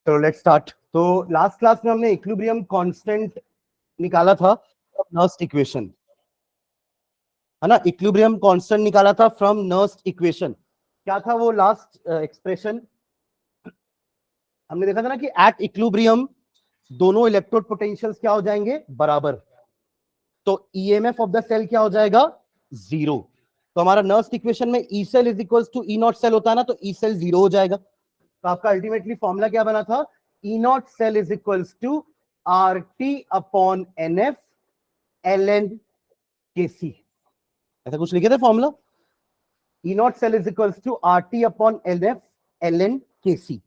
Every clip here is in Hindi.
चलो लेट्स स्टार्ट। तो लास्ट क्लास में हमने इक्विलिब्रियम कांस्टेंट निकाला था नर्स्ट इक्वेशन, है ना। इक्विलिब्रियम कांस्टेंट निकाला था फ्रॉम नर्स्ट इक्वेशन। क्या था वो लास्ट एक्सप्रेशन? हमने देखा था ना कि एट इक्विलिब्रियम दोनों इलेक्ट्रोड पोटेंशियल्स क्या हो जाएंगे? बराबर। तो ईएमएफ ऑफ द सेल क्या हो जाएगा? जीरो। तो हमारा नर्स्ट इक्वेशन में E cell is equals to E not cell होता है ना, तो ई सेल जीरो हो जाएगा। तो आपका अल्टीमेटली फॉर्मूला क्या बना था? E not cell is equals to R T upon N F L N K C. ऐसा कुछ लिखे थे formula, E not cell is equals to R T upon N F L N K C,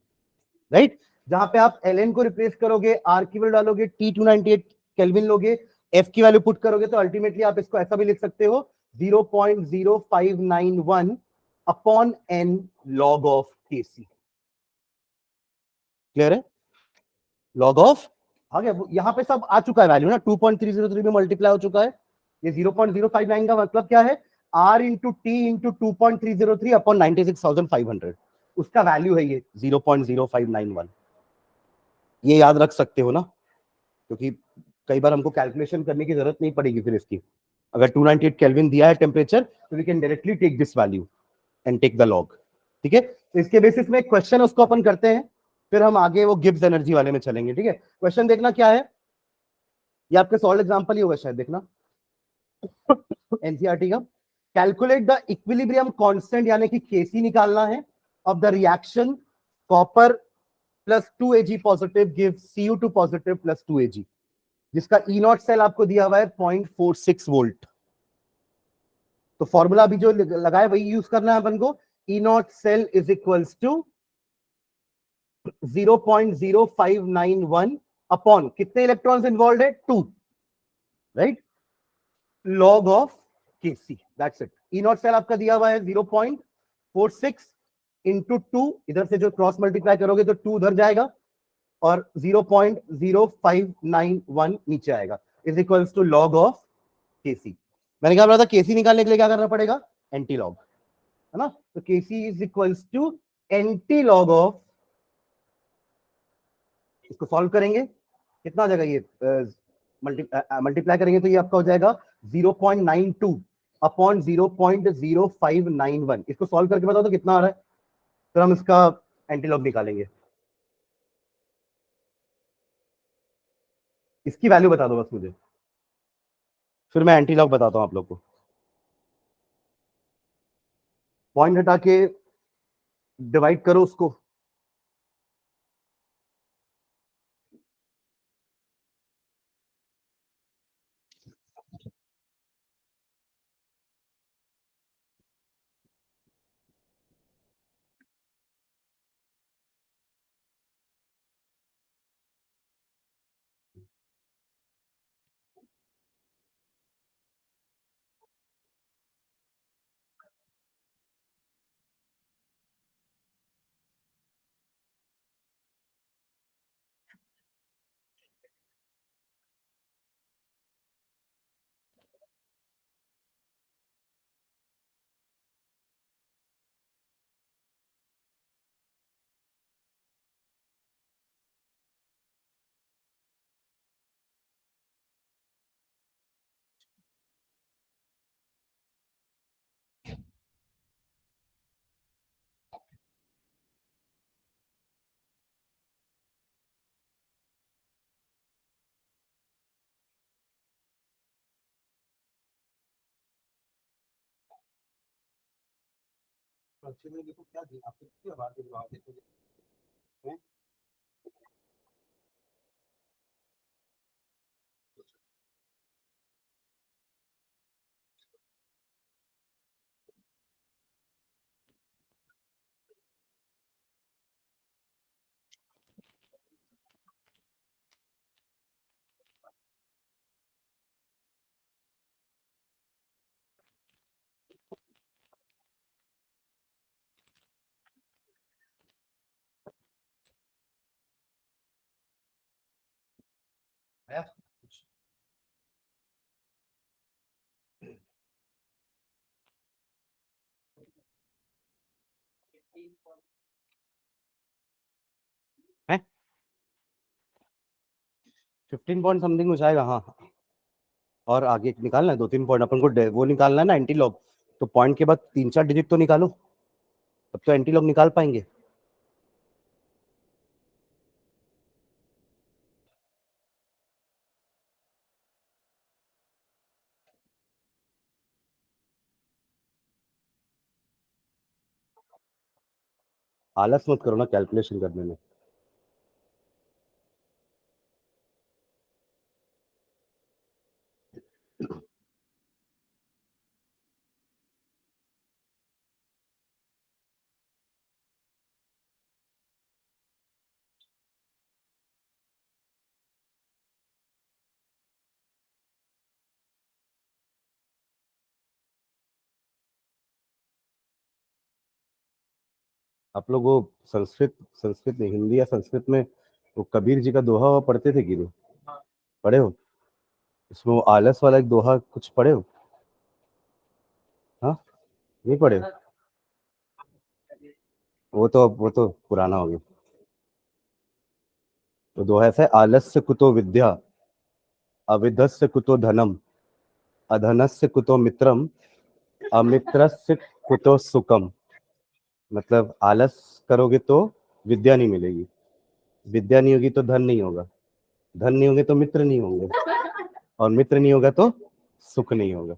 right. जहां पे आप एल एन को रिप्लेस करोगे, आर की वैल्यू डालोगे, T298 केल्विन लोगे, एफ की वैल्यू पुट करोगे, तो अल्टीमेटली आप इसको ऐसा भी लिख सकते हो 0.0591 upon N log of K C. Clear है? लॉग ऑफ आ गया। यहां पे सब आ चुका है वैल्यू ना, 2.303 में मल्टीप्लाई हो चुका है। ये 0.059 का मतलब क्या है? R into T into 2.303 upon 96,500, उसका वैल्यू है ये 0.0591। ये याद रख सकते हो ना, क्योंकि कई बार हमको कैलकुलेशन करने की जरूरत नहीं पड़ेगी फिर इसकी। अगर 298 केल्विन दिया है टेम्परेचर, तो we can directly take this value and take the log. ठीक है, तो इसके बेसिस में क्वेश्चन उसको अपन करते हैं, फिर हम आगे वो गिब्स एनर्जी वाले में चलेंगे। ठीक है, क्वेश्चन देखना क्या है, ये आपके सॉल्व एग्जांपल ही होगा शायद, देखना एनसीईआरटी का। कैलकुलेट द इक्विलिब्रियम कांस्टेंट यानी कि केसी निकालना है of the reaction copper plus 2 Ag positive give Cu2 positive plus 2 Ag, जिसका ई नॉट सेल आपको दिया हुआ है 0.46 वोल्ट। तो फॉर्मूला अभी जो लगाए वही यूज करना है अपन को। E not cell is equals to 0.0591 upon कितने इलेक्ट्रॉन्स इन्वॉल्व है? 2, right, log of K C, that's it. E not cell आपका दिया हुआ है 0.46 इंटू 2, इधर से जो क्रॉस मल्टीप्लाई करोगे तो 2 उधर जाएगा और 0.0591 नीचे आएगा, is equals to log of KC. मैंने क्या बोला था? केसी निकालने के लिए क्या करना पड़ेगा? एंटी लॉग, है ना। तो KC is equals to antilog of, इसको सॉल्व करेंगे कितना आ जाएगा? ये मल्टीप्लाई करेंगे तो ये आपका हो जाएगा 0.92 अपॉन 0.0591। इसको सॉल्व करके बताओ तो कितना आ रहा है, फिर हम इसका एंटी लॉग निकालेंगे। इसकी वैल्यू बता दो बस मुझे, फिर मैं एंटी लॉग बताता हूं आप लोग को। पॉइंट हटा के डिवाइड करो उसको। देखो क्या है? 15 पॉइंट समथिंग हो जाएगा। हाँ, और आगे निकालना है 2-3 पॉइंट अपन को, वो निकालना है ना एंटी लॉग। तो पॉइंट के बाद 3-4 डिजिट तो निकालो, तब तो एंटी लॉग निकाल पाएंगे। आलस मत करो ना कैलकुलेशन करने में। आप लोग वो संस्कृत संस्कृत नहीं, हिंदी या संस्कृत में वो कबीर जी का दोहा पढ़ते थे कि नहीं? पढ़े हो? इसमें वो आलस वाला एक दोहा कुछ पढ़े हो? हाँ, नहीं पढ़े हो? वो तो पुराना हो गया। तो दोहा ऐसा है, आलस्य कुतो विद्या, अविद्यस्य कुतो धनम, अधनस्य कुतो मित्रम, अमित्रस्य कुतो सुखम। मतलब आलस करोगे तो विद्या नहीं मिलेगी, विद्या नहीं होगी तो धन नहीं होगा, धन नहीं होंगे तो मित्र नहीं होंगे, और मित्र नहीं होगा तो सुख नहीं होगा।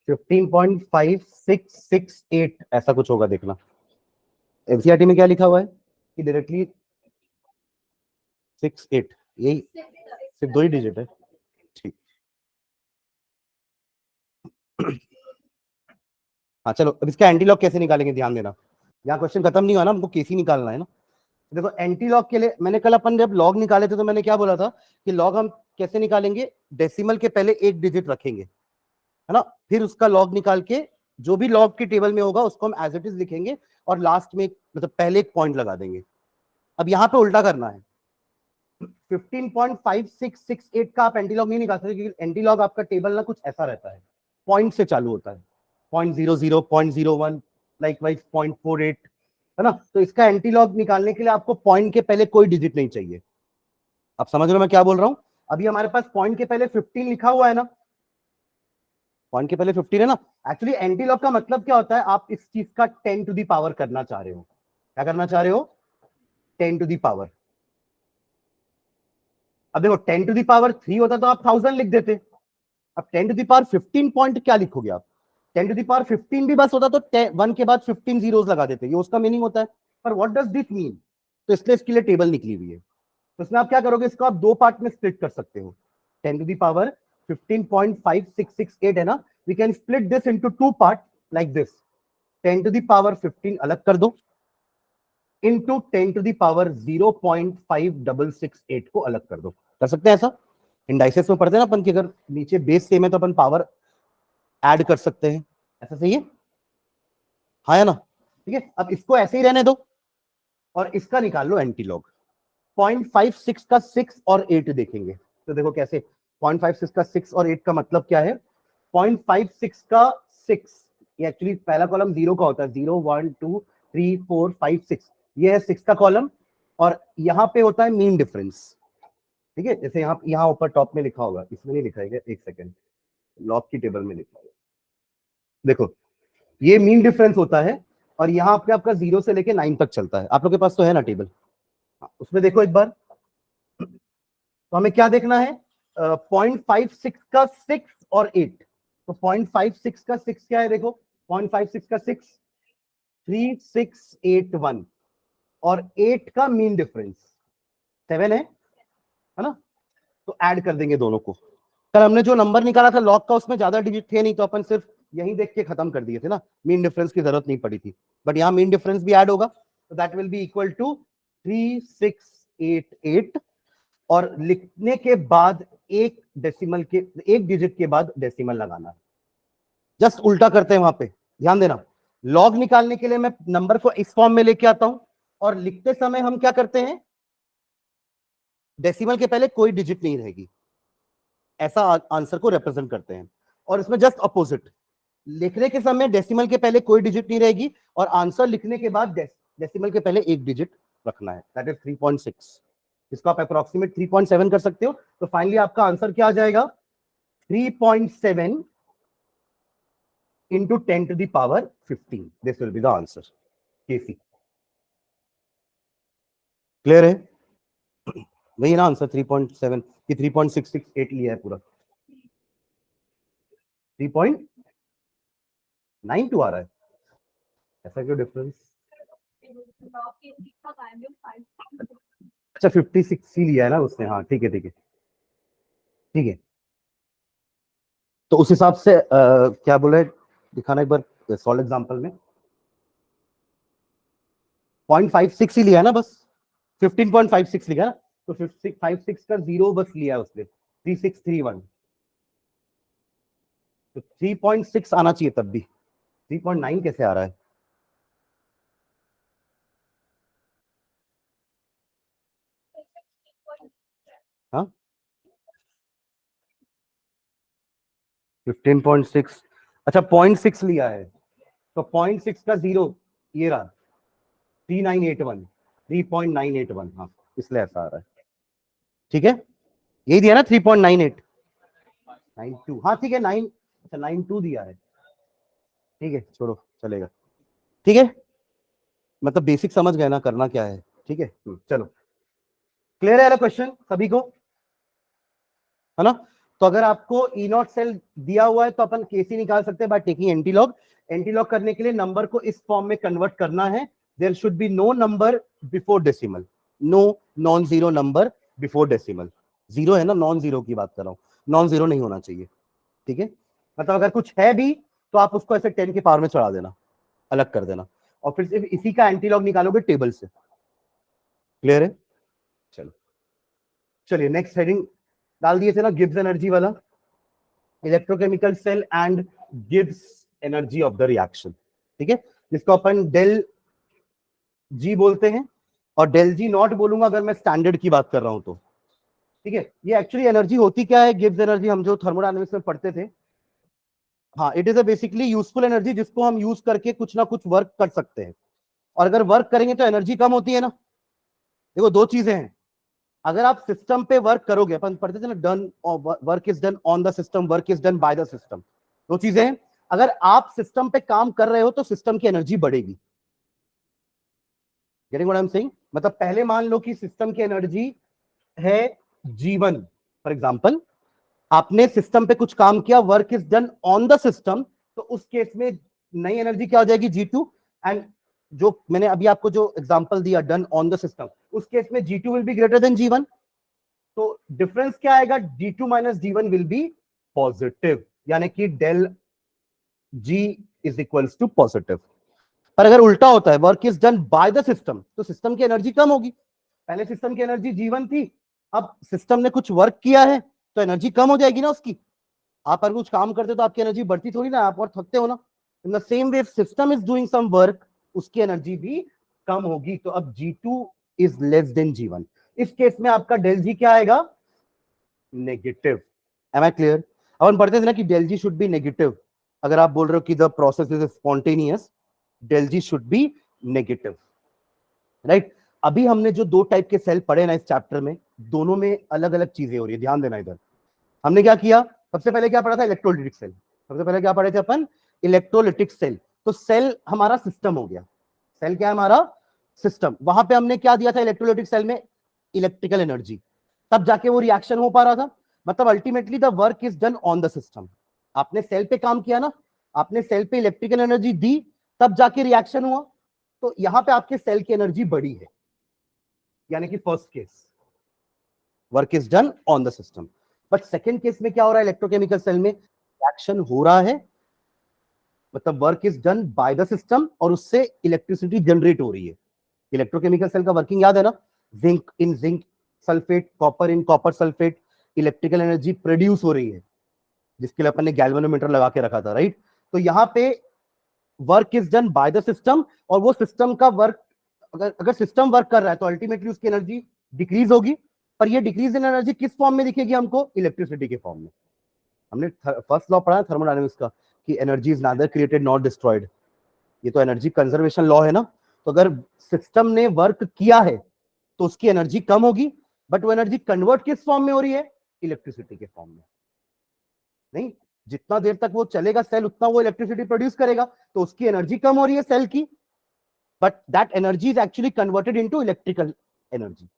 15.5668 ऐसा कुछ होगा, देखना एनसीईआरटी में क्या लिखा हुआ है कि डायरेक्टली 68, यही सिर्फ 2 ही डिजिट है। ठीक। हाँ चलो, अब इसका एंटी लॉग कैसे निकालेंगे ध्यान देना। यहाँ क्वेश्चन खत्म नहीं हुआ ना, हमको केसी निकालना है ना। देखो एंटी लॉग के लिए मैंने कल अपन जब लॉग निकाले थे तो मैंने क्या बोला था कि लॉग हम कैसे निकालेंगे, डेसिमल के पहले एक डिजिट रखेंगे, है ना, फिर उसका लॉग निकाल के जो भी लॉग की टेबल में होगा उसको हम एज इट इज लिखेंगे और लास्ट में मतलब पहले एक पॉइंट लगा देंगे। अब यहाँ पे उल्टा करना है। 15.5668 का आप एंटीलॉग नहीं निकाल सकते क्योंकि एंटीलॉग आपका टेबल ना कुछ ऐसा रहता है, पॉइंट से चालू होता है, 0.00, 0.01, लाइक वाइज 0.48, है ना। तो इसका एंटीलॉग निकालने के लिए आपको पॉइंट के पहले कोई डिजिट नहीं चाहिए। आप समझ रहे हो मैं क्या बोल रहा हूं? अभी हमारे पास पॉइंट के पहले 15 लिखा हुआ है ना, पॉइंट के पहले 15 है ना। एक्चुअली एंटीलॉग का मतलब क्या होता है, आप इस चीज का 10 टू दी पावर करना चाह रहे हो। क्या करना चाह रहे हो? 10 टू दी पावर। अब देखो 10 टू दी पावर 3 होता तो आप 1000 लिख देते। अब 10 टू दी पावर 15 पॉइंट क्या लिखोगे आप? 10 टू दी पावर 15 भी बस होता तो 1 के बाद 15 जीरोस लगा देते, ये उसका मीनिंग होता है। पर व्हाट डज दिस मीन? तो इसलिए इसके लिए टेबल निकली हुई है। तो इसमें आप क्या करोगे, इसको आप 2 पार्ट में स्प्लिट कर सकते हो। 10 टू दी पावर 15.5668 है ना, we can split this into 2 part like this. 10 to the power 15 अलग कर दो, इनटू 10 टू दी पावर 0.5668 को अलग कर दो। कर सकते हैं ऐसा? इंडाइसेस में पढ़ते हैं ना अपन की, अगर नीचे बेस सेम है तो अपन पावर ऐड कर सकते हैं। ऐसा सही है? हाँ या ना? ठीक है, अब इसको ऐसे ही रहने दो और इसका निकाल लो एंटीलॉग। 0.56 का 6 और 8 देखेंगे तो देखो कैसे। 0.56 का 6 और 8 का मतलब क्या है? 0.56 का 6, ये एक्चुअली पहला कॉलम 0 का होता है, 0 1 2 3 4 5 6, ये है 6 का कॉलम। और यहाँ पे होता है मीन डिफरेंस। ठीक है, जैसे यहाँ ऊपर टॉप में लिखा होगा, इसमें नहीं लिखा है, एक सेकेंड, लॉग की टेबल में लिखा होगा, देखो ये मीन डिफरेंस होता है। और यहाँ पे आपका 0 से लेके 9 तक चलता है, आप लोग के पास तो है ना टेबल, उसमें देखो एक बार। तो हमें क्या देखना है? 0.56 का 6 और 8। तो 0.56 का 6 क्या है देखो, 0.56 का 6 3681, और 8 का मीन डिफरेंस 7 है ना। तो ऐड कर देंगे दोनों को। कल हमने जो नंबर निकाला था लॉग का उसमें ज्यादा डिजिट थे नहीं, तो अपन सिर्फ यही देख के खत्म कर दिए थे ना, मीन डिफरेंस की जरूरत नहीं पड़ी थी। बट यहाँ मीन डिफरेंस भी ऐड होगा, तो that will be equal to 3688। और लिखने के बाद एक डेसिमल के, एक डिजिट के बाद डेसिमल लगाना है। जस्ट उल्टा करते हैं वहां पे, ध्यान देना। लॉग निकालने के लिए मैं नंबर को इस फॉर्म में लेके आता हूं, और लिखते समय हम क्या करते हैं, डेसिमल के पहले कोई डिजिट नहीं रहेगी, ऐसा आंसर को रिप्रेजेंट करते हैं। और इसमें जस्ट अपोजिट, लिखने के समय डेसिमल के पहले कोई डिजिट नहीं रहेगी और आंसर लिखने के बाद डेसिमल के पहले एक डिजिट रखना है, दैट इज 3.6। इसको आप अप्रोक्सीमेट 3.7 कर सकते हो। तो फाइनली आपका आंसर क्या आ जाएगा, 3.7 into 10 to the power 15. This will be the answer. KC. Clear है? वही ना आंसर 3.7 कि 3.668 लिया है पूरा, 3.92 आ रहा है, ऐसा क्यों डिफरेंस? अच्छा 56 ही लिया है ना उसने, हाँ ठीक है ठीक है ठीक है। तो उस हिसाब से क्या बोले, दिखाना एक बार सॉल्व एग्जांपल में। 0.56 ही लिया है ना बस, 15.56 लिखा ना, तो 56 का 0 बस लिया है उसने, 3631। तो 3.6 आना चाहिए तब भी, 3.9 कैसे आ रहा है? हाँ 15.6, अच्छा 0.6 लिया है, तो 0.6 का 0 ये रहा 3981, 3.981, हाँ इसलिए ऐसा आ रहा है। ठीक है, यही दिया ना 3.9892, हाँ ठीक है 9, अच्छा 92 दिया है, ठीक है छोड़ो चलेगा, ठीक है मतलब बेसिक समझ गए ना करना क्या है, ठीक है चलो क्लियर है क्वेश्चन सभी को, है ना? तो अगर आपको ई नॉट सेल दिया हुआ है तो अपन केसी निकाल सकते हैं बाय टेकिंग एंटीलॉग। एंटीलॉग करने के लिए नंबर को इस फॉर्म में कन्वर्ट करना है, there should be no number before decimal, no non zero number before decimal. Zero है ना, नॉन जीरो की बात कर रहा हूं, नॉन जीरो नहीं होना चाहिए, ठीक है? मतलब अगर कुछ है भी तो आप उसको ऐसे 10 के पावर में चढ़ा देना, अलग कर देना, और फिर सिर्फ इसी का एंटीलॉग निकालोगे टेबल से। क्लियर है? चलो चलिए नेक्स्ट हेडिंग डाल दिए थे ना, गिब्स एनर्जी वाला, electrochemical cell and Gibbs energy of the reaction, ठीक है, जिसको अपन डेल जी बोलते हैं, और डेल जी नॉट बोलूंगा अगर मैं स्टैंडर्ड की बात कर रहा हूं तो, ठीक है। ये एक्चुअली एनर्जी होती क्या है, गिब्स एनर्जी हम जो थर्मोडायनामिक्स में पढ़ते थे, हाँ it is a basically useful energy जिसको हम यूज करके कुछ ना कुछ वर्क कर सकते हैं, और अगर वर्क करेंगे तो एनर्जी कम होती है ना। देखो दो चीजें हैं, अगर आप सिस्टम पे वर्क करोगे, अपन पढ़ते थे ना, done work is done on the system, work is done by the system, दो चीजें हैं। अगर आप सिस्टम पे काम कर रहे हो तो सिस्टम की एनर्जी बढ़ेगी, getting what I am saying? मतलब पहले मान लो कि सिस्टम की एनर्जी है G1 फॉर एग्जांपल, आपने सिस्टम पे कुछ काम किया, work is done on the system, तो उस केस में नई एनर्जी क्या हो जाएगी, G2। एंड जो मैंने अभी आपको जो एग्जांपल दिया डन ऑन द सिस्टम, उस केस में G2 will be greater than G1, तो डिफरेंस क्या आएगा, D2 minus D1 will be positive, यानी कि del G is equals to positive. पर अगर उल्टा होता है, work is done by the system, तो सिस्टम की एनर्जी कम होगी, पहले सिस्टम की एनर्जी G1 थी, अब सिस्टम ने कुछ वर्क किया है तो एनर्जी कम हो जाएगी ना उसकी। आप अगर कुछ काम करते हो तो आपकी एनर्जी बढ़ती थोड़ी ना, आप और थकते हो ना। In the same way system is doing some work, उसकी एनर्जी भी कम होगी, तो अब G2 is less than G1। इस केस में आपका डेल जी क्या आएगा, नेगेटिव। Am I clear? अपन पढ़ते थे ना कि del G should be negative, अगर आप बोल रहे हो कि the process is spontaneous, del G should be negative, right? अभी हमने जो दो टाइप के सेल पढ़े ना इस चैप्टर में, दोनों में अलग अलग चीजें हो रही है, ध्यान देना इधर। हमने क्या किया, सबसे पहले क्या पढ़ा था, इलेक्ट्रोलिटिक सेल, सबसे पहले क्या पढ़े थे अपन, इलेक्ट्रोलिटिक सेल। तो सेल हमारा सिस्टम हो गया, सेल क्या है हमारा, सिस्टम। वहां पे हमने क्या दिया था इलेक्ट्रोलिटिक सेल में, इलेक्ट्रिकल एनर्जी, तब जाके वो रिएक्शन हो पा रहा था। मतलब ultimately the work is done on the system, आपने सेल पे काम किया ना, आपने सेल पे इलेक्ट्रिकल एनर्जी दी, तब जाके रिएक्शन हुआ, तो यहां पे आपके सेल की एनर्जी बढ़ी है, यानी कि first case work is done on the system. But second case में क्या हो रहा है, इलेक्ट्रोकेमिकल सेल में रिएक्शन हो रहा है, मतलब work is done by the system और उससे इलेक्ट्रिसिटी जनरेट हो रही है। इलेक्ट्रोकेमिकल सेल का वर्किंग याद है ना, zinc in zinc sulphate, copper in copper sulphate, electrical energy produce हो रही है, जिसके लिए अपन ने गैल्वेनोमीटर लगा के रखा था, राइट? तो यहां पे work is done by the system, और वो सिस्टम का वर्क, अगर अगर सिस्टम वर्क कर रहा है तो अल्टीमेटली उसकी एनर्जी डिक्रीज होगी, पर ये डिक्रीज इन एनर्जी किस फॉर्म में दिखेगी हमको, इलेक्ट्रिसिटी के फॉर्म में। हमने फर्स्ट लॉ पढ़ा है थर्मोडायनेमिक्स का, कि energy is neither created not destroyed, ये तो एनर्जी कंजर्वेशन लॉ है ना। तो अगर सिस्टम ने वर्क किया है तो उसकी एनर्जी कम होगी, बट वो एनर्जी कन्वर्ट किस फॉर्म में हो रही है? इलेक्ट्रिसिटी के फॉर्म में। नहीं, जितना देर तक वो चलेगा सेल उतना वो इलेक्ट्रिसिटी प्रोड्यूस करेगा, तो उसकी एनर्जी कम हो रही है सेल की, but that energy is actually converted into electrical energy.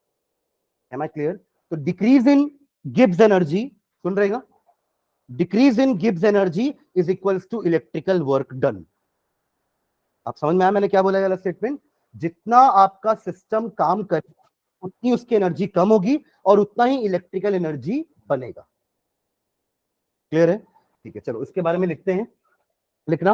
Am I clear? तो डिक्रीज इन गिब्स एनर्जी, सुन रहेगा, decrease in Gibbs energy is equals to electrical work done. आप समझ में आया मैंने क्या बोला वाला स्टेटमेंट? जितना आपका सिस्टम काम करे उतनी उसकी एनर्जी कम होगी और उतना ही इलेक्ट्रिकल एनर्जी बनेगा। क्लियर है? ठीक है, चलो इसके बारे में लिखते हैं, लिखना।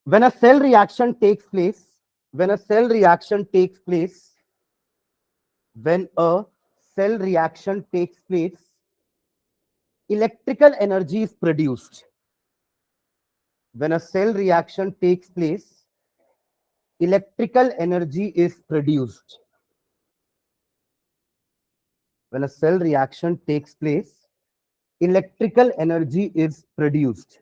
When a cell reaction takes place, when a cell reaction takes place, when a cell reaction takes place, electrical energy is produced. When a cell reaction takes place, electrical energy is produced. When a cell reaction takes place, electrical energy is produced.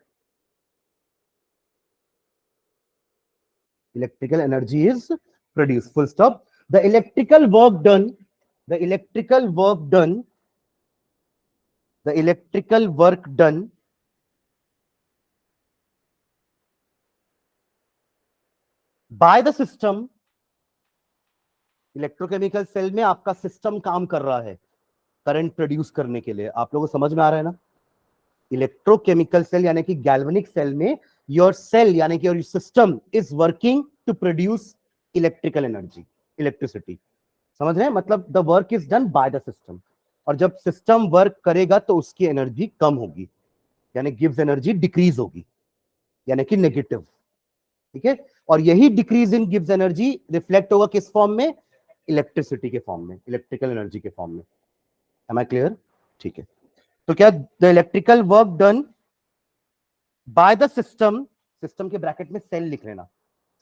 Electrical energy is produced. Full stop. The electrical work done, the electrical work done, the electrical work done by the system, electrochemical cell में आपका सिस्टम काम कर रहा है करंट प्रोड्यूस करने के लिए। आप लोगों को समझ में आ रहा है ना? इलेक्ट्रोकेमिकल सेल यानी कि गैल्वेनिक सेल में योर सेल यानी कि your system is working to produce electrical energy, electricity. समझ रहे हैं? मतलब the work is done by the system, और जब सिस्टम वर्क करेगा तो उसकी एनर्जी कम होगी, यानी गिव्स एनर्जी डिक्रीज होगी, यानी कि नेगेटिव। ठीक है, और यही डिक्रीज इन गिव्स एनर्जी रिफ्लेक्ट होगा किस फॉर्म में? इलेक्ट्रिसिटी के फॉर्म में, इलेक्ट्रिकल एनर्जी के फॉर्म में। Am I clear? ठीक है, तो क्या the electrical work done by the system, system के ब्रैकेट में सेल लिख लेना।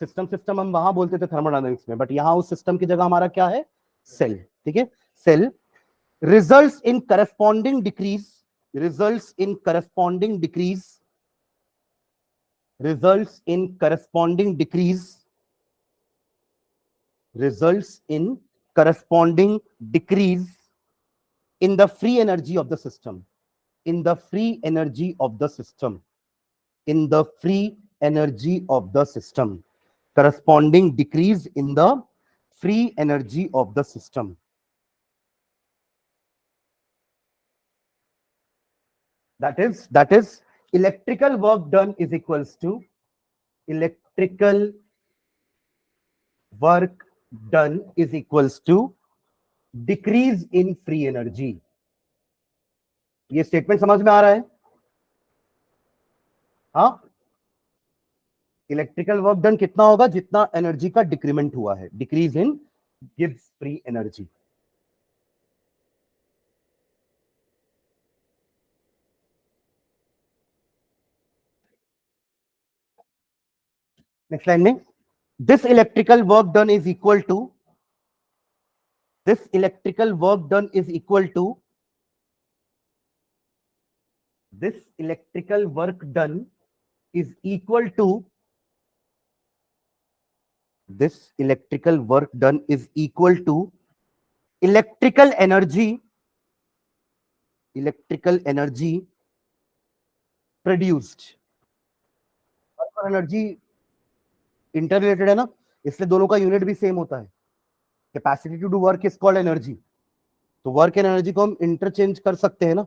सिस्टम सिस्टम हम वहां बोलते थे थर्मोडायनामिक्स में, बट यहां उस सिस्टम की जगह हमारा क्या है? सेल। ठीक है, cell results in corresponding decrease, results in corresponding decrease, results in corresponding decrease, results in corresponding decrease in the free energy of the system, in the free energy of the system, in the free energy of the system, corresponding decrease in the free energy of the system. That is electrical work done is equals to electrical work done is equals to decrease in free energy. ये स्टेटमेंट समझ में आ रहा है? हाँ, इलेक्ट्रिकल वर्क डन कितना होगा? जितना एनर्जी का डिक्रीमेंट हुआ है, decrease in gives free energy. Next line में, this electrical work done is equal to, this electrical work done is equal to, this electrical work done is equal to, this electrical work done is equal to electrical energy, electrical energy produced। और एनर्जी इंटर रिलेटेड है ना, इसलिए दोनों का यूनिट भी सेम होता है। Capacity to do work is called energy, तो वर्क एंड एनर्जी को हम इंटरचेंज कर सकते हैं ना।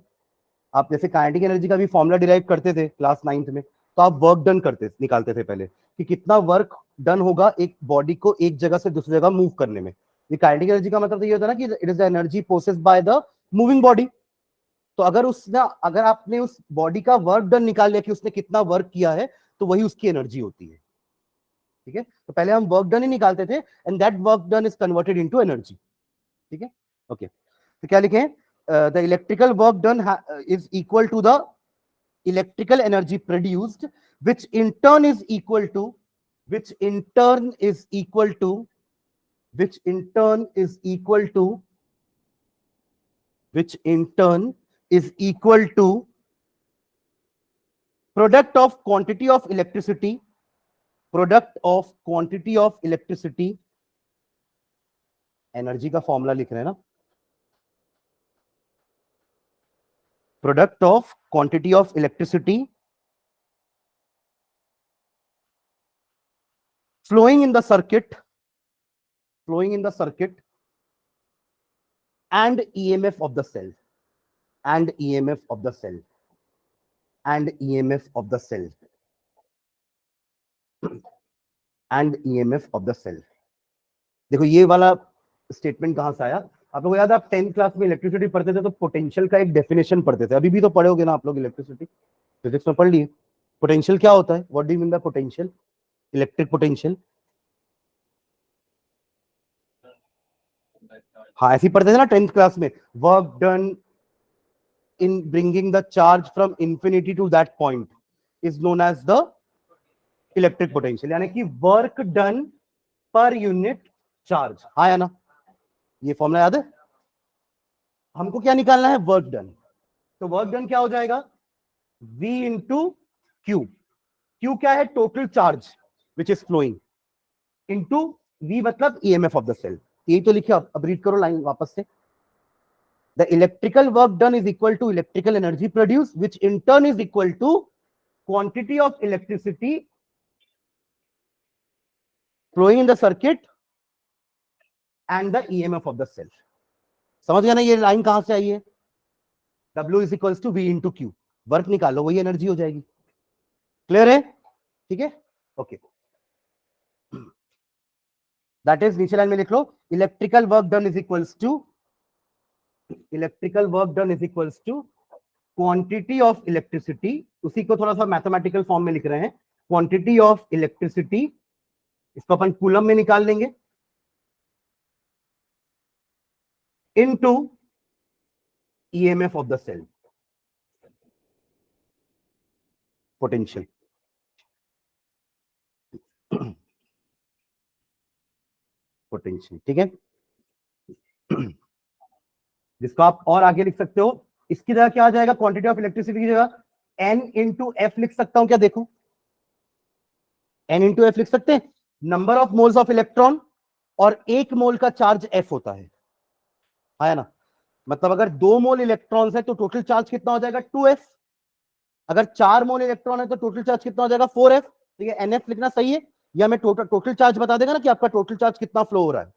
आप जैसे काइनेटिक एनर्जी का भी फॉर्मूला डिराइव करते थे क्लास 9th में, तो आप वर्क डन करते निकालते थे पहले कि कितना वर्क डन होगा एक बॉडी को एक जगह से दूसरी जगह मूव करने में। ये काइनेटिक एनर्जी का मतलब तो ये होता है ना कि it is the energy processed by the moving body. तो अगर आपने उस बॉडी का वर्क डन निकाल लिया कि उसने कितना वर्क किया है, तो वही उसकी एनर्जी होती है। ठीक है, तो पहले हम वर्क डन ही निकालते थे and that work done is converted into energy. ठीक है, ओके, तो क्या लिखें? The electrical work done is equal to the electrical energy produced, which in turn is equal to, which in turn is equal to, which in turn is equal to which in turn is equal to product of quantity of electricity energy का फॉर्मूला लिख रहे हैं ना, product of quantity of electricity flowing in the circuit and EMF of the cell and EMF of the cell and EMF of the cell and EMF of the cell। देखो ये वाला स्टेटमेंट कहां से आया? आप लोग याद है, आप 10th क्लास में इलेक्ट्रिसिटी पढ़ते थे तो पोटेंशियल का एक डेफिनेशन पढ़ते थे, अभी भी तो पढ़ोगे ना आप लोग, इलेक्ट्रिसिटी फिजिक्स में पढ़ लिए। पोटेंशियल क्या होता है? What do you mean by potential? Electric potential. हाँ ऐसे ही पढ़ते थे ना 10th क्लास में, work done in bringing the charge from infinity to that point is known as the electric potential, यानी कि work done per unit charge. हाँ या ना? ये फॉर्मूला याद है? हमको क्या निकालना है? Work done. तो वर्क डन क्या हो जाएगा? V into Q. क्यू क्या है? Total charge which is flowing, into V मतलब EMF ऑफ द सेल। यही तो लिखा, अब रीड करो लाइन वापस से। The electrical work done is equal to electrical energy produce which in turn is equal to quantity of electricity flowing in the circuit and the EMF of the cell. समझ गया ना ये लाइन कहां से आई है? W is equals to V into Q. Work निकालो, वही एनर्जी हो जाएगी। क्लियर है? ठीक है, ओके। दैट इज, नीचे लाइन में लिख लो, electrical work done is equals to quantity of electricity, उसी को थोड़ा सा मैथमेटिकल फॉर्म में लिख रहे हैं, क्वांटिटी ऑफ इलेक्ट्रिसिटी, इसको अपन कूलम में निकाल लेंगे, into EMF of the cell, potential. Potential, ठीक है। जिसको आप और आगे लिख सकते हो, इसकी जगह क्या आ जाएगा? क्वांटिटी ऑफ इलेक्ट्रिसिटी की जगह N इंटू एफ लिख सकता हूं क्या? देखो, N इंटू एफ लिख सकते हैं, number of moles of electron, और एक मोल का चार्ज F होता है। आया ना? मतलब अगर 2 मोल इलेक्ट्रॉन्स है तो टोटल चार्ज कितना हो जाएगा? 2F। अगर 4 मोल इलेक्ट्रॉन है तो टोटल चार्ज कितना हो जाएगा? 4F। तो ये NF लिखना सही है, या मैं टोटल चार्ज बता देगा ना कि आपका टोटल चार्ज कितना फ्लो हो रहा है,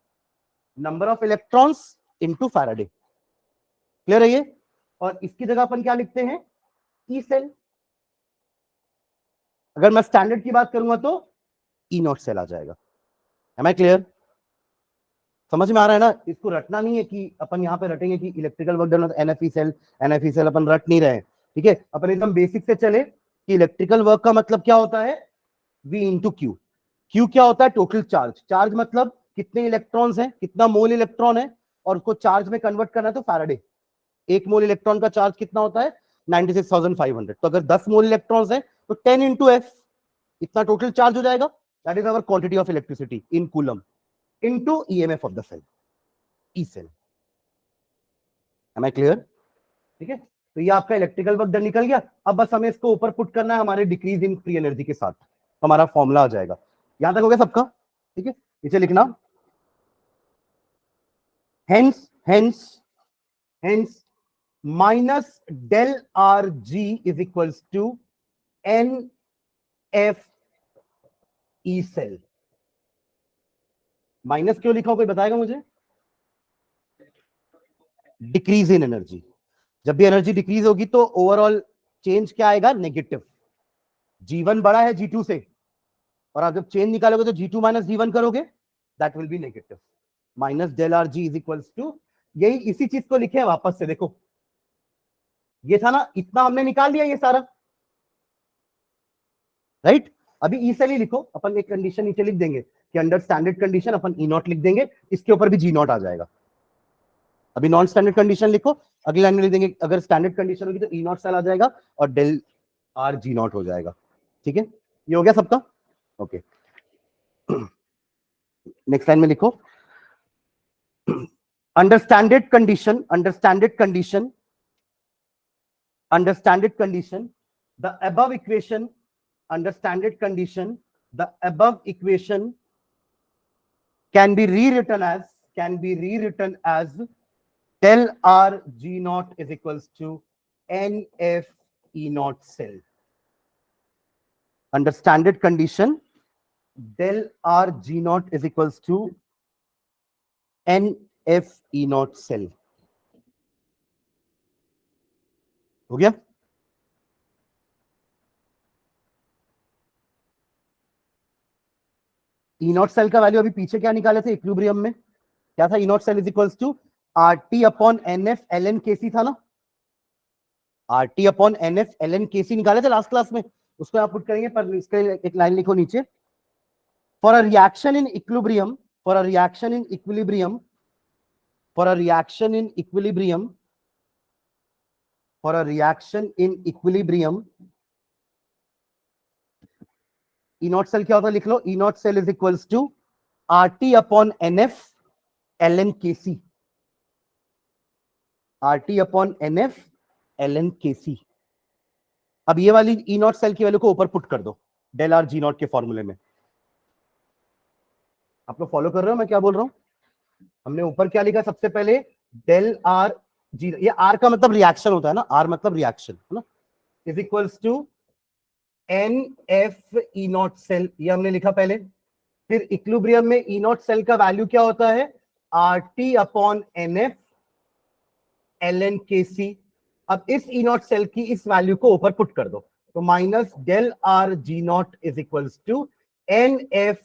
number of electrons into Faraday. Clear है ये? और इसकी जगह अपन क्या लिखते हैं? E cell. अगर मैं स्टैंडर्ड की बात करूंगा तो ई नॉट सेल आ जाएगा। Am I clear? समझ में आ रहा है ना? इसको रटना नहीं है कि अपन यहाँ पे रटेंगे कि electrical work done NFE cell, अपन रट नहीं रहे, ठीक है। अपन एकदम बेसिक से चले कि इलेक्ट्रिकल वर्क का मतलब क्या होता है? V into Q. क्यू क्या होता है? Total charge. चार्ज मतलब कितने इलेक्ट्रॉन्स हैं, कितना मोल इलेक्ट्रॉन है, और उसको चार्ज में कन्वर्ट करना है तो फैराडे। एक मोल इलेक्ट्रॉन का चार्ज कितना होता है? 96,500। तो अगर 10 मोल इलेक्ट्रॉन्स है तो 10 इंटू एफ, इतना टोटल चार्ज हो जाएगा। That is our quantity of electricity in coulomb into EMF of the cell, E cell. Am I clear? ठीक है, तो ये आपका इलेक्ट्रिकल वर्क डन निकल गया। अब बस हमें इसको ऊपर पुट करना है हमारे डिक्रीज इन फ्री एनर्जी के साथ, हमारा फॉर्मूला आ जाएगा। यहां तक हो गया सबका? ठीक है, नीचे लिखना, hence minus del R G is equals to NF E cell. Minus क्यों लिखा हो, कोई बताएगा मुझे? Decrease in energy. जब भी एनर्जी डिक्रीज होगी तो ओवरऑल चेंज क्या आएगा? नेगेटिव। G1 बड़ा है G2 से, और आप जब चेंज निकालोगे तो G2 माइनस G1 करोगे, that will be negative. Minus del R G is equals to, यही इसी चीज को लिखे हैं वापस से। देखो ये था ना, इतना हमने निकाल दिया ये सारा, राइट। अभी ई सेल ही लिखो, अपन एक कंडीशन नीचे लिख देंगे कि under standard condition upon E not लिख देंगे, इसके ऊपर भी जी नॉट आ जाएगा। अभी नॉन स्टैंडर्ड कंडीशन लिखो, अगली लाइन में लिख देंगे अगर स्टैंडर्ड कंडीशन होगी तो ई नॉट सेल आ जाएगा और डेल आर जी नॉट हो जाएगा। ठीक है, ये हो गया सबका? ओके, नेक्स्ट लाइन में लिखो, under standard condition, the above equation, under standard condition, the above equation can be rewritten as del R G naught is equals to NF E naught cell. Under standard condition, del R G naught is equals to NF E naught cell. हो गया? ई नॉट सेल का वैल्यू अभी पीछे क्या निकाले थे इक्विलिब्रियम में? क्या था? E not cell is equals to RT upon NF LN KC था ना? RT upon NF LN KC निकाले थे लास्ट क्लास में, उसको आप पुट करेंगे, पर इसके एक लाइन लिखो नीचे, for a reaction in equilibrium, for a reaction in equilibrium, for a reaction in equilibrium, for a reaction in equilibrium, E not cell क्या होता है? लिख लो, E not cell is equals to RT upon NF LN KC, RT upon NF LN KC. अब ये वाली ई नॉट सेल की वैल्यू को ऊपर पुट कर दो डेल आर जी नॉट के फॉर्मूले में। आप लोग फॉलो कर रहे हो मैं क्या बोल रहा हूं? हमने ऊपर क्या लिखा सबसे पहले? डेल आर जी, ये आर का मतलब रिएक्शन होता है ना, आर मतलब रिएक्शन है ना, is equals to N F E not cell, ये हमने लिखा पहले। फिर इक्विलिब्रियम में ई नॉट सेल का वैल्यू क्या होता है? R T upon N F L N K C. अब इस ई नॉट सेल की इस वैल्यू को ऊपर पुट कर दो, तो minus del R G not is equals to N F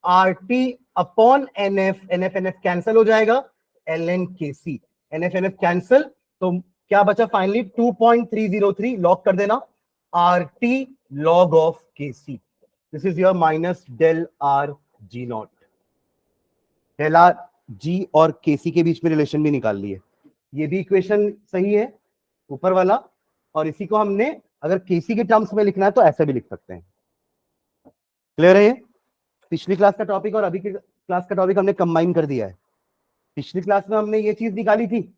R T upon N F, N F cancel हो जाएगा, एल एन के सी, एन एफ कैंसिल, तो क्या बचा फाइनली? 2.303 लॉग कर देना, are T log of K C, this is your minus del R G naught. Del R G और के सी के बीच में रिलेशन भी निकाल लिए, ये भी इक्वेशन सही है ऊपर वाला, और इसी को हमने अगर केसी के टर्म्स में लिखना है तो ऐसे भी लिख सकते हैं। क्लियर है? ये पिछली क्लास का टॉपिक और अभी की क्लास का टॉपिक हमने कंबाइन कर दिया है। पिछली क्लास में हमने ये चीज निकाली थी,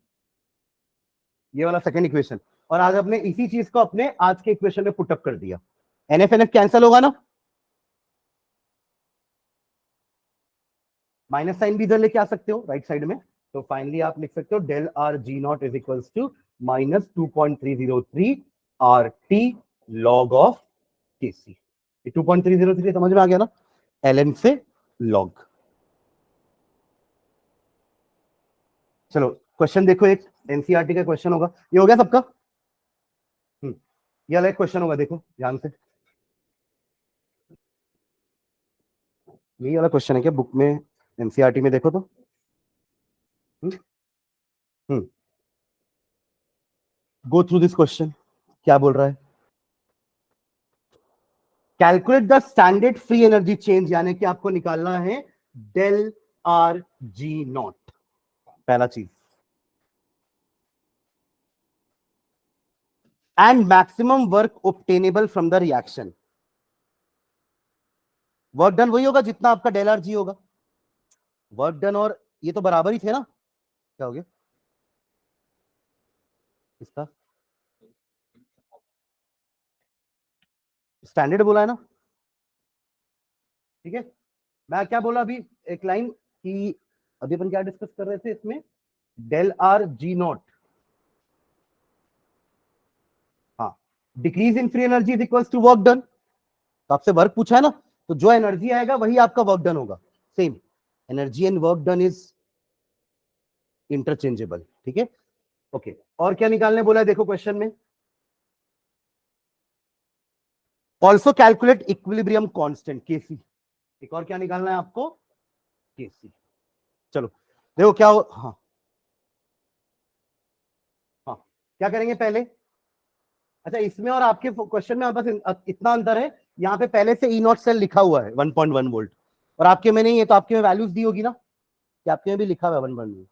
ये वाला सेकंड इक्वेशन, और आज हमने इसी चीज को अपने आज के इक्वेशन में पुटअप कर दिया। एनएफ एनएफ कैंसिल होगा ना, माइनस साइन भी इधर लेके आ सकते हो राइट साइड में, तो फाइनली आप लिख सकते हो del R G not is equals to minus 2.303 R T log of K C. 2.303 समझ में आ गया ना, एल एन से लॉग। चलो क्वेश्चन देखो, एक एनसीईआरटी का क्वेश्चन होगा, ये हो गया सबका? ये वाला एक क्वेश्चन होगा, देखो ध्यान से, यही वाला क्वेश्चन है क्या बुक में? एनसीईआरटी में देखो तो, गो थ्रू दिस क्वेश्चन, क्या बोल रहा है? Calculate the standard free energy change, यानी कि आपको निकालना है डेल आर जी नॉट, पहला चीज, and maximum work obtainable from the reaction. Work done वही होगा जितना आपका डेल आर जी होगा, वर्क डन और ये तो बराबर ही थे ना, क्या हो गया इसका? स्टैंडर्ड बोला है ना, ठीक है। मैं क्या बोला अभी एक लाइन कि अभी अपन क्या डिस्कस कर रहे थे इसमें? डेल आर जी नॉट, हाँ, decrease in free energy is equals to work done, तो आपसे वर्क पूछा है ना, तो जो एनर्जी आएगा वही आपका वर्क डन होगा, same energy and work done is interchangeable, ठीक है। ओके, और क्या निकालने बोला है देखो क्वेश्चन में? ऑल्सो कैलकुलेट इक्विलिब्रियम कांस्टेंट केसी, एक और क्या निकालना है आपको? केसी। चलो देखो क्या हो, हाँ हाँ, क्या करेंगे पहले? अच्छा, इसमें और आपके क्वेश्चन में बस इतना अंतर है, यहाँ पे पहले से ई नॉट सेल लिखा हुआ है 1.1 वोल्ट, और आपके में नहीं है, तो आपके में वैल्यूज दी होगी ना, कि आपके में भी लिखा हुआ है 1.1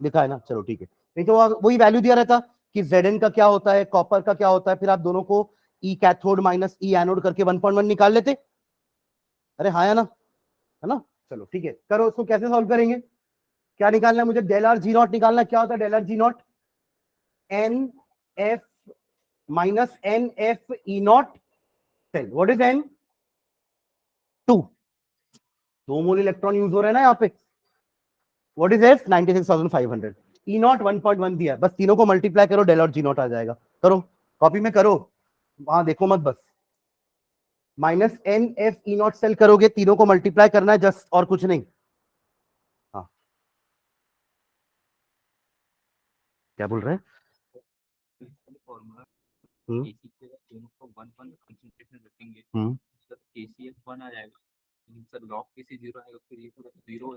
लिखा है ना, चलो ठीक है। नहीं तो वही वैल्यू दिया रहता कि Zn का क्या होता है, कॉपर का क्या होता है, फिर आप दोनों को ई कैथोड माइनस ई एनोड करके 1.1 निकाल लेते। अरे हाँ या ना, है ना? चलो ठीक है, करो उसको, कैसे सॉल्व करेंगे? क्या निकालना है मुझे? डेल आर जी नॉट निकालना। क्या होता है del R G not? N F minus N F E not cell. What is N? 2। 2 mole electron use हो रहे हैं ना यहाँ पे। What is F? 96,500। E not 1.1 दिया है, बस तीनों को मल्टीप्लाई करो, डेल और जी नॉट आ जाएगा। करो, कॉपी में करो, वहां देखो मत बस। Minus N F E not cell करोगे, तीनों को मल्टीप्लाई करना है जस्ट, और कुछ नहीं। हाँ, क्या बोल रहे हैं?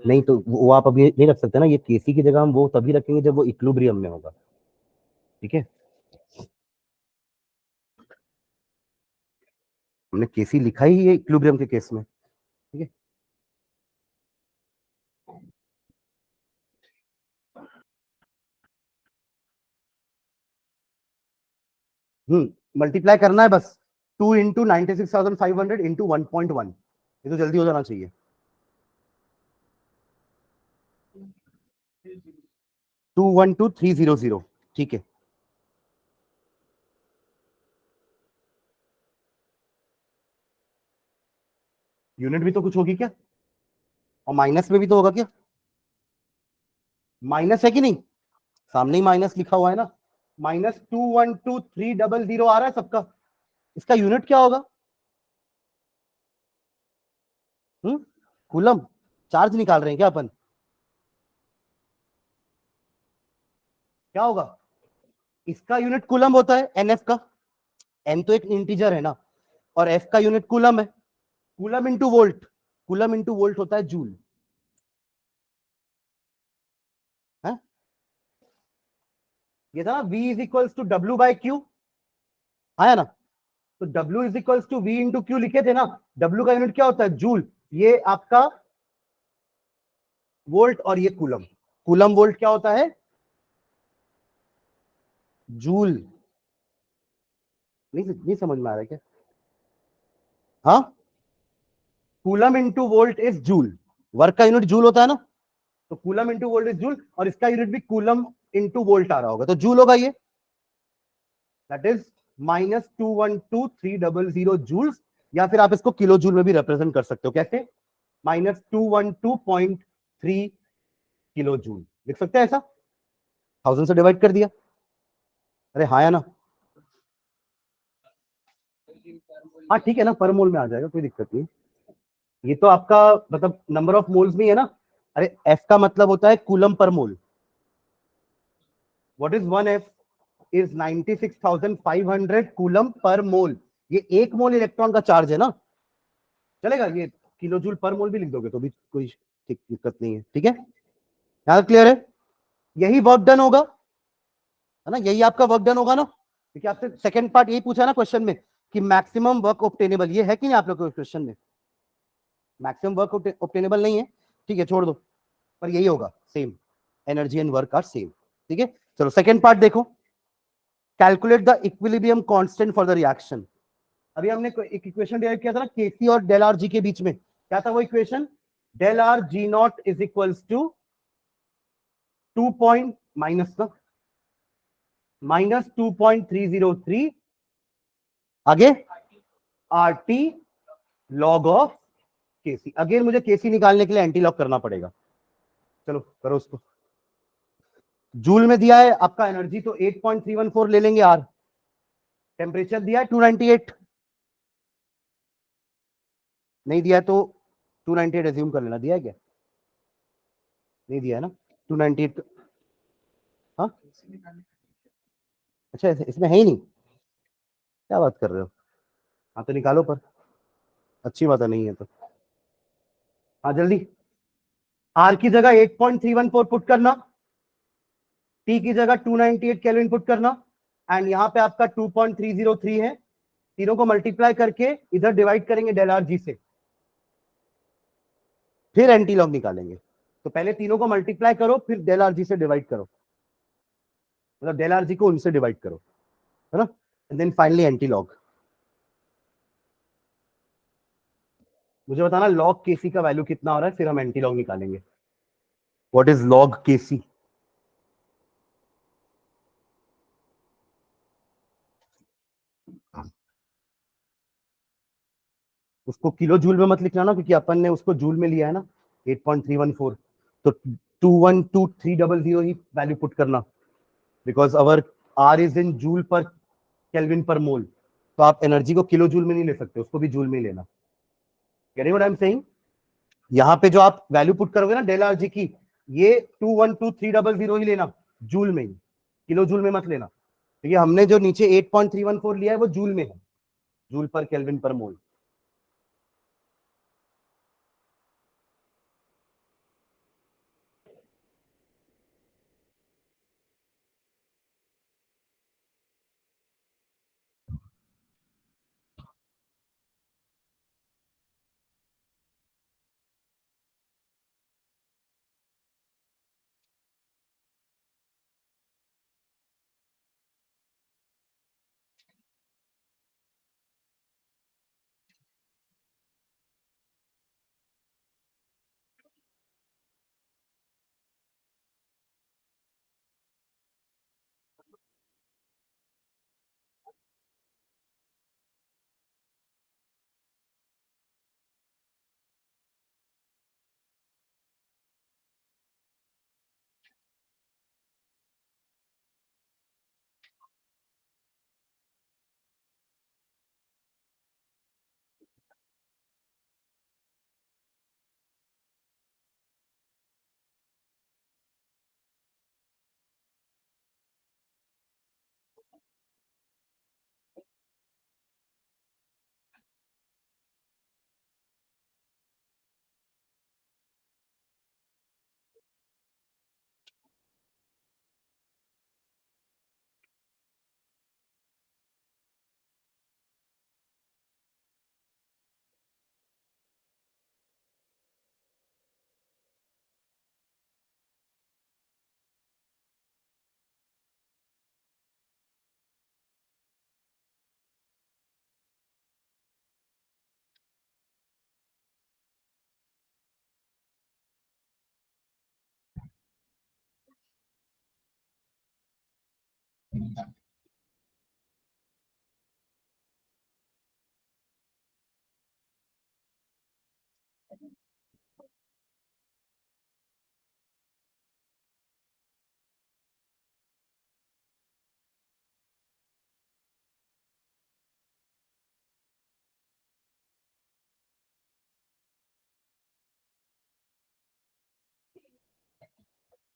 नहीं तो वो आप अभी नहीं रख सकते ना, ये केसी की जगह हम वो तभी रखेंगे जब वो इक्विलिब्रियम में होगा। ठीक है, हमने केसी लिखा ही है इक्विलिब्रियम के केस में। ठीक है, मल्टीप्लाई करना है बस। 2 इंटू 96,500 इंटू 1.1, ये तो जल्दी हो जाना चाहिए। 212300। ठीक है, यूनिट भी तो कुछ होगी क्या? और माइनस में भी तो होगा क्या? माइनस है कि नहीं? सामने ही माइनस लिखा हुआ है ना। -212300 आ रहा है सबका। इसका यूनिट क्या होगा? कूलम। चार्ज निकाल रहे हैं क्या अपन? क्या होगा? इसका यूनिट कूलम होता है, एनएफ का। एन तो एक इंटीजर है ना, और एफ का यूनिट कूलम है। Coulomb into volt. Coulomb into volt होता है जूल। है, ये था ना, V is equals to W by Q, आया ना? तो W is equals to V into Q लिखे थे ना। W का यूनिट क्या होता है? जूल। ये आपका वोल्ट, और ये कूलम। कूलम वोल्ट क्या होता है? जूल। नहीं समझ में आ रहा है क्या? हाँ, coulomb into volt is joule. Work का यूनिट जूल होता है ना, तो coulomb into volt is joule, और इसका यूनिट भी कूलम इंटू वोल्ट आ रहा होगा, तो जूल होगा ये। That is -212300 joules. या फिर आप इसको किलो जूल में भी रिप्रेजेंट कर सकते हो। कैसे? -212.3 किलो जूल लिख सकते हैं ऐसा। 1000 से डिवाइड कर दिया। अरे हाँ या ना? हाँ ठीक है ना, पर मोल में आ जाएगा, कोई दिक्कत नहीं। ये तो आपका मतलब नंबर ऑफ मोल्स में है ना। अरे एफ का मतलब होता है coulomb per mole. What is 1 F? Is 96,500 coulomb per mole. ये 1 मोल इलेक्ट्रॉन का चार्ज है ना, चलेगा। ये किलो जूल पर मोल भी लिख दोगे तो भी कोई ठीक दिक्कत नहीं है। ठीक है, यहां क्लियर है? यही वर्क डन होगा, है ना? यही आपका वर्क डन होगा ना, क्योंकि आपसे सेकंड पार्ट यही पूछा ना क्वेश्चन में कि मैक्सिमम वर्क ऑब्टेनेबल, ये है कि नहीं आप लोग को क्वेश्चन में? मैक्सिमम वर्क ऑब्टेनेबल नहीं है, ठीक है, छोड़ दो, पर यही होगा same. Energy and work are same. ठीक है, चलो सेकंड पार्ट देखो। Calculate the equilibrium constant for the reaction. अभी हमने एक इक्वेशन डिराइव किया था ना केसी और डेल आर जी के बीच में। क्या था वो equation? Del R G not is equals to 2 point minus ना, -2.303 आगे R T log of K C. Again मुझे केसी निकालने के लिए एंटी लॉग करना पड़ेगा। चलो करो उसको। जूल में दिया है आपका एनर्जी, तो 8.314 ले लेंगे आर। टेम्परेचर दिया है 298, नहीं दिया है तो 298 एज्यूम कर लेना। दिया है क्या? नहीं दिया है ना 298। हाँ, अच्छा इसमें है ही नहीं, क्या बात कर रहे हो? हाँ तो निकालो, पर अच्छी बात है, नहीं है तो हाँ जल्दी। आर की जगह 8.314 पुट करना, टी की जगह 298 केल्विन पुट करना, एंड यहाँ पे आपका 2.303 है। तीनों को मल्टीप्लाई करके इधर डिवाइड करेंगे डेल आर जी से, फिर एंटी लॉग निकालेंगे। तो पहले तीनों को मल्टीप्लाई करो, फिर डेल आर जी से डिवाइड करो, मतलब डेल आर जी को उनसे डिवाइड करो, है ना? And then finally anti log. मुझे बताना लॉग केसी का वैल्यू कितना हो रहा है, फिर हम एंटी लॉग निकालेंगे। व्हाट इज लॉग केसी? उसको किलो जूल में मत लिखना ना, क्योंकि अपन ने उसको जूल में लिया है ना, 8.314। तो 212300 ही वैल्यू पुट करना, because our R is in joule per kelvin per mole. तो आप एनर्जी को किलो जूल में नहीं ले सकते, उसको भी जूल में ही लेना। Getting what I am saying? यहाँ पे जो आप वैल्यू पुट करोगे ना डेल आर जी की, ये 212300 ही लेना, जूल में ही, किलो जूल में मत लेना। तो ये हमने जो नीचे 8.314 लिया है वो जूल में है, जूल पर केल्विन पर मोल।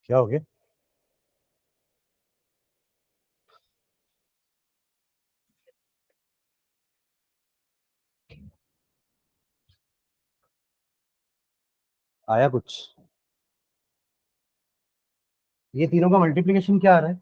क्या हो गया? आया कुछ? ये तीनों का मल्टीप्लीकेशन क्या आ रहा है?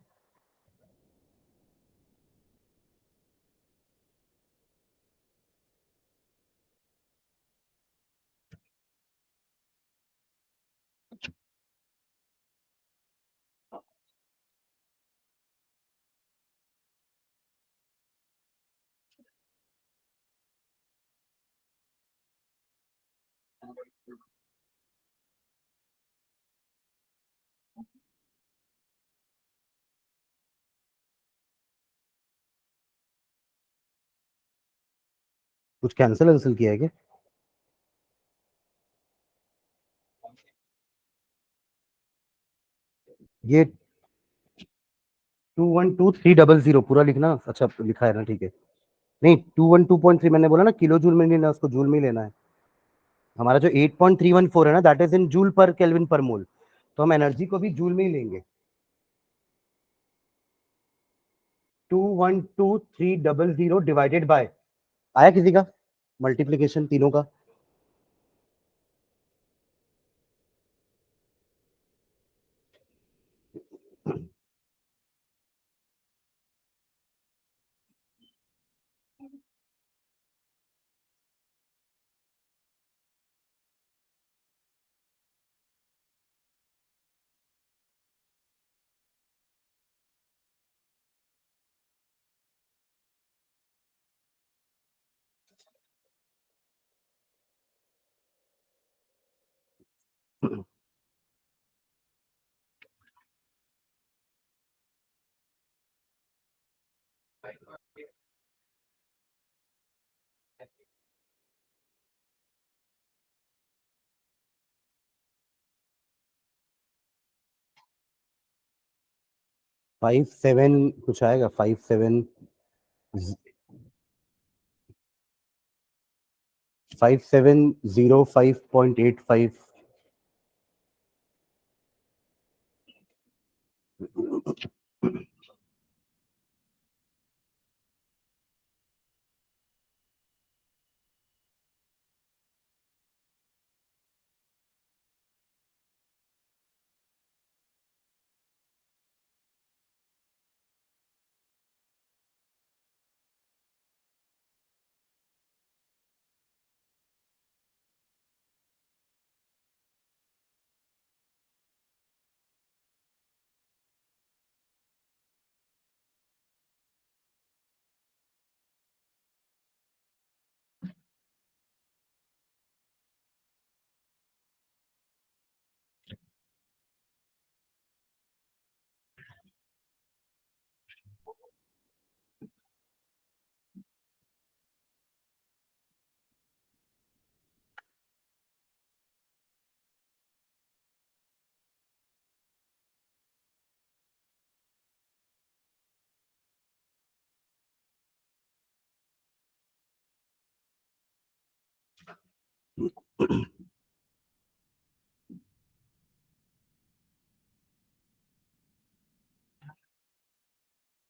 कुछ कैंसिल कैंसिल किया है क्या? ये 212300 पूरा लिखना। अच्छा लिखा है ना, ठीक है। नहीं, 212.3 मैंने बोला ना, किलो जूल में नहीं लेना, उसको जूल में ही लेना है। हमारा जो 8.314 है ना, that is in joule per kelvin per mole, तो हम एनर्जी को भी जूल में ही लेंगे। 212300 डिवाइडेड बाय, आया किसी का मल्टीप्लीकेशन तीनों का? 57 कुछ आएगा, 5705.85।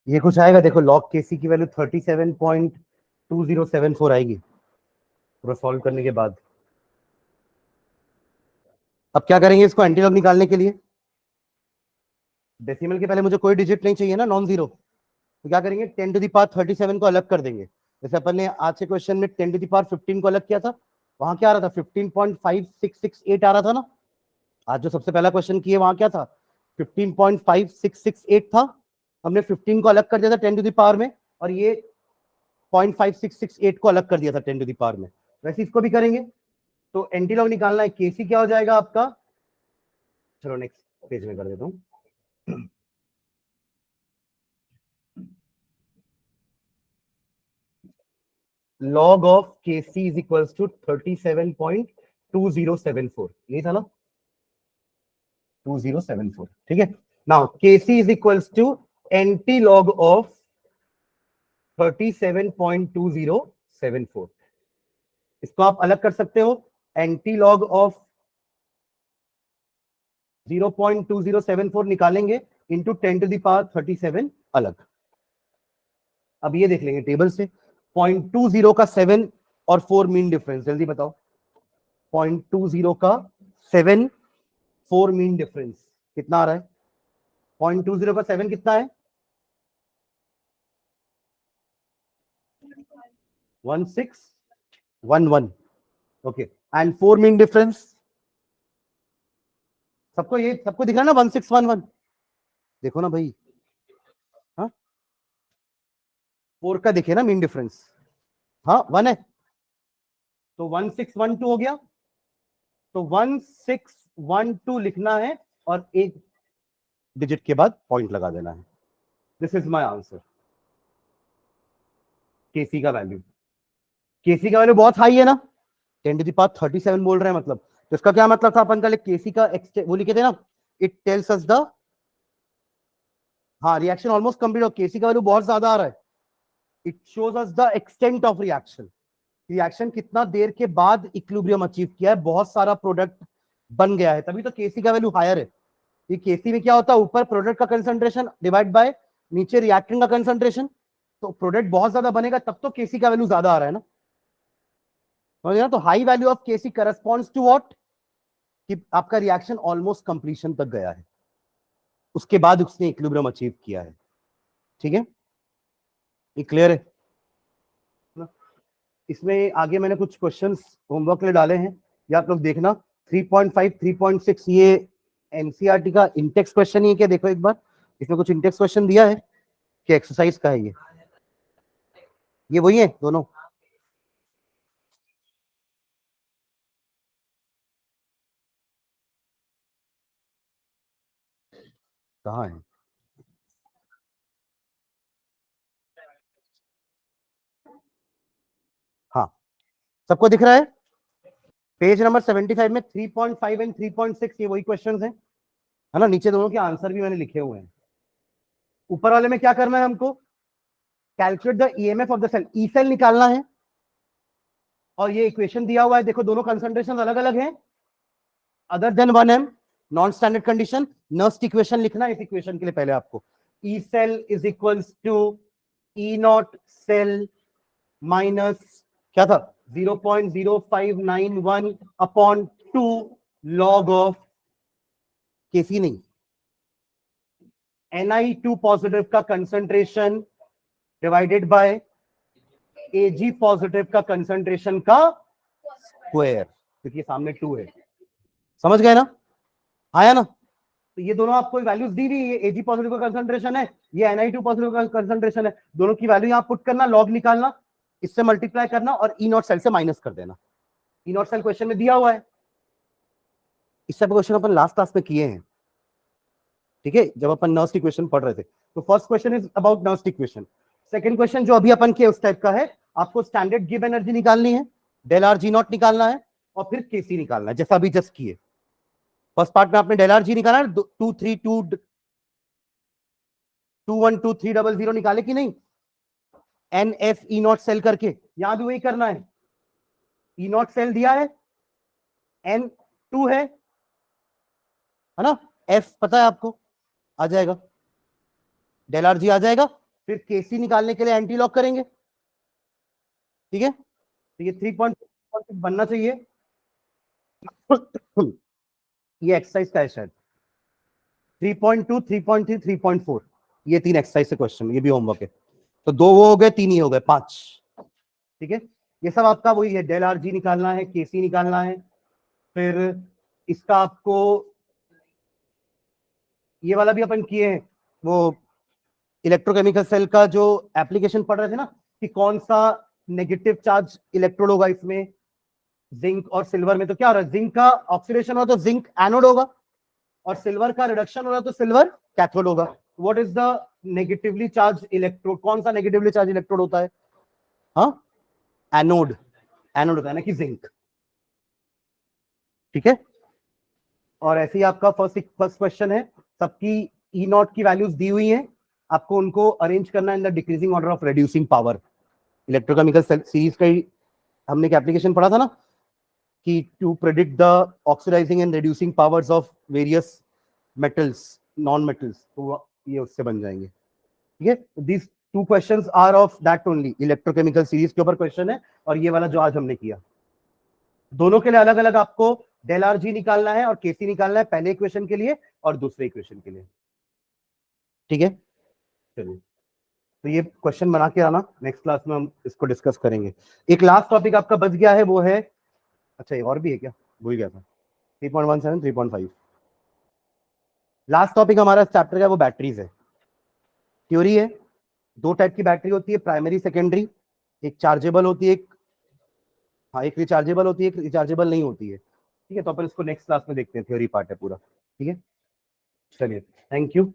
ये कुछ आएगा, देखो लॉग केसी की वैल्यू 37.2074 आएगी पूरा सॉल्व करने के बाद। अब क्या करेंगे इसको एंटीलॉग निकालने के लिए? डेसिमल के पहले मुझे कोई डिजिट नहीं चाहिए ना, नॉन जीरो। तो क्या करेंगे, 10⁻37 को अलग कर देंगे। जैसे अपन ने आज के क्वेश्चन में 10⁻15 को अलग किया था, वहां क्या आ रहा था, 15.5668 आ रहा था ना। आज जो सबसे पहला क्वेश्चन किए वहां क्या था, 15.5668 था। हमने 15 को अलग कर दिया था 10 में, और ये 0.5668 को अलग कर दिया था 10 में। वैसे इसको भी करेंगे। तो एंटीलॉग निकालना है, केसी क्या हो जाएगा आपका, चलो नेक्स्ट पेज में कर देता हूँ। log of kc is equals to 37.2074, यही था ना, 2074, ठीक है। Now kc is equals to anti log of 37.2074। इसको आप अलग कर सकते हो, एंटी लॉग ऑफ 0.2074 निकालेंगे इंटू 10⁻37 अलग। अब ये देख लेंगे टेबल से, 0.20 का 7 और 4 मीन डिफरेंस, जल्दी बताओ। 0.20 का 7, 4 मीन डिफरेंस कितना आ रहा है? 0.20 का 7 कितना है? 1611। ओके, एंड 4 मीन डिफरेंस, सबको ये सबको दिख रहा है ना, 1611। देखो ना भाई, हाँ 4 का दिखे ना मीन डिफरेंस, हाँ 1 है, तो 1612 हो गया। तो 1612 लिखना है और एक डिजिट के बाद पॉइंट लगा देना है। This is my answer. KC का वैल्यू, केसी का वैल्यू बहुत हाई है ना, 10⁻37 बोल रहे हैं, मतलब तो इसका क्या मतलब था, अपन कल केसी का वो लिखे थे ना, इट टेल्स अस द, हाँ रिएक्शन ऑलमोस्ट कंप्लीट, और केसी का वैल्यू बहुत ज्यादा आ रहा है, it shows us the extent of reaction, reaction कितना देर के बाद इक्विलिब्रियम अचीव किया है, बहुत सारा प्रोडक्ट बन गया है, तभी तो केसी का वैल्यू हायर है। ये केसी में क्या होता है, ऊपर प्रोडक्ट का कंसंट्रेशन डिवाइड बाय नीचे रिएक्टेंट का कंसंट्रेशन, तो प्रोडक्ट बहुत ज्यादा बनेगा तब तो केसी का वैल्यू ज्यादा आ रहा है ना, समझ ना। तो high value of K C corresponds to what, कि आपका रिएक्शन ऑलमोस्ट कंप्लीशन तक गया है, उसके बाद उसने इक्विलिब्रियम अचीव किया है, ठीक है, ये क्लियर है ना? इसमें आगे मैंने कुछ क्वेश्चंस होमवर्क के लिए डाले हैं, या आप लोग देखना। 3.5 3.6 ये एनसीईआरटी का इंटेक्स क्वेश्चन ही है क्या, देखो एक बार, इसमें कुछ इंटेक्स क्वेश्चन दिया है कि एक्सरसाइज का है ये वही है दोनों। कहाँ है? सबको दिख रहा है? पेज नंबर 75 में 3.5 एंड 3.6 ये वही क्वेश्चंस हैं, है ना? नीचे दोनों के आंसर भी मैंने लिखे हुए हैं। ऊपर वाले में क्या करना है हमको? Calculate the EMF of the cell, E cell निकालना है। और ये इक्वेशन दिया हुआ है, देखो दोनों कंसंट्रेशन अलग अलग हैं, other than 1m, non standard condition. Nernst equation लिखना है इस इक्वेशन के लिए पहले आपको। E cell is equals to E not cell minus क्या था 0.0591 अपॉन 2 लॉग ऑफ केसी नहीं, Ni2 पॉजिटिव का concentration divided by Ag positive का कंसंट्रेशन का स्क्वायर, क्योंकि सामने 2 है। समझ गए ना? आया ना? तो ये दोनों आपको वैल्यूज दी हुई है, Ag पॉजिटिव का कंसंट्रेशन है, ये Ni2 पॉजिटिव का कंसंट्रेशन है। दोनों की वैल्यू यहां पुट करना, लॉग निकालना, इससे मल्टीप्लाई करना और ई नॉट सेल से माइनस कर देना। ई नॉट सेल क्वेश्चन में दिया हुआ है, इससे क्वेश्चन अपन लास्ट क्लास में किए हैं, ठीक है, जब अपन नर्स्ट इक्वेशन पढ़ रहे थे। तो first question is about Nernst equation. Second question जो अभी अपन के उस टाइप का है, आपको स्टैंडर्ड गिव एनर्जी निकालनी है, डेल आर जी नॉट निकालना है और फिर केसी निकालना है, जैसा अभी जस्ट किए। फर्स्ट पार्ट में आपने डेल आर जी निकाला है, 232 निकाले कि नहीं, N F E not cell करके, यहां भी वही करना है। ई नॉट सेल दिया है, एन 2 है ना, एफ पता है आपको, आ जाएगा, डेल आर जी आ जाएगा। फिर केसी निकालने के लिए एंटी लॉक करेंगे, ठीक है। तो ये 3.6 बनना चाहिए। ये एक्सरसाइज का है शायद 3.2, 3.3, 3.4, ये 3 एक्सरसाइज से क्वेश्चन, ये भी होमवर्क है। तो 2 वो हो गए, 3 ही हो गए, 5, ठीक है। ये सब आपका वही है, डेल आर जी निकालना है, केसी निकालना है, फिर इसका आपको ये वाला भी अपन किए हैं, वो इलेक्ट्रोकेमिकल सेल का जो एप्लीकेशन पढ़ रहे थे ना, कि कौन सा नेगेटिव चार्ज इलेक्ट्रोड होगा इसमें, जिंक और सिल्वर में। तो क्या हो रहा है, जिंक का ऑक्सीडेशन हो तो जिंक एनोड होगा, और सिल्वर का रिडक्शन हो रहा तो सिल्वर कैथोड होगा। What is the negatively charge electrode, कौन सा नेगेटिवली चार्ज इलेक्ट्रोड होता है? हाँ, एनोड, एनोड होता है ना कि जिंक, ठीक है। और ऐसे ही आपका फर्स्ट क्वेश्चन है, सबकी ई नॉट की वैल्यूज दी हुई हैं, आपको उनको अरेंज करना in the decreasing order of reducing power. Electrochemical series का ही हमने एक एप्लीकेशन पढ़ा था ना, कि to predict the oxidizing and reducing powers of various metals, non metals, तो ये उससे बन जाएंगे, ठीक है। This 2 questions are of that only, electrochemical series के ऊपर क्वेश्चन है, और ये वाला जो आज हमने किया, दोनों के लिए अलग अलग आपको डेल आर जी निकालना है और केसी निकालना है, पहले इक्वेशन के लिए और दूसरे इक्वेशन के लिए, ठीक है। चलिए, तो ये क्वेश्चन बना के आना, नेक्स्ट क्लास में हम इसको डिस्कस करेंगे। एक लास्ट टॉपिक आपका बच गया है, वो है, अच्छा ये और भी है क्या, भूल गया था, 3.17, 3.5। लास्ट टॉपिक हमारा चैप्टर का वो बैटरीज है, थ्योरी है। 2 टाइप की बैटरी होती है, प्राइमरी सेकेंडरी, एक चार्जेबल होती है, एक, हाँ, एक रिचार्जेबल होती है, एक रिचार्जेबल नहीं होती है, ठीक है। तो अपन इसको नेक्स्ट क्लास में देखते हैं, थ्योरी पार्ट है पूरा, ठीक है। चलिए, थैंक यू।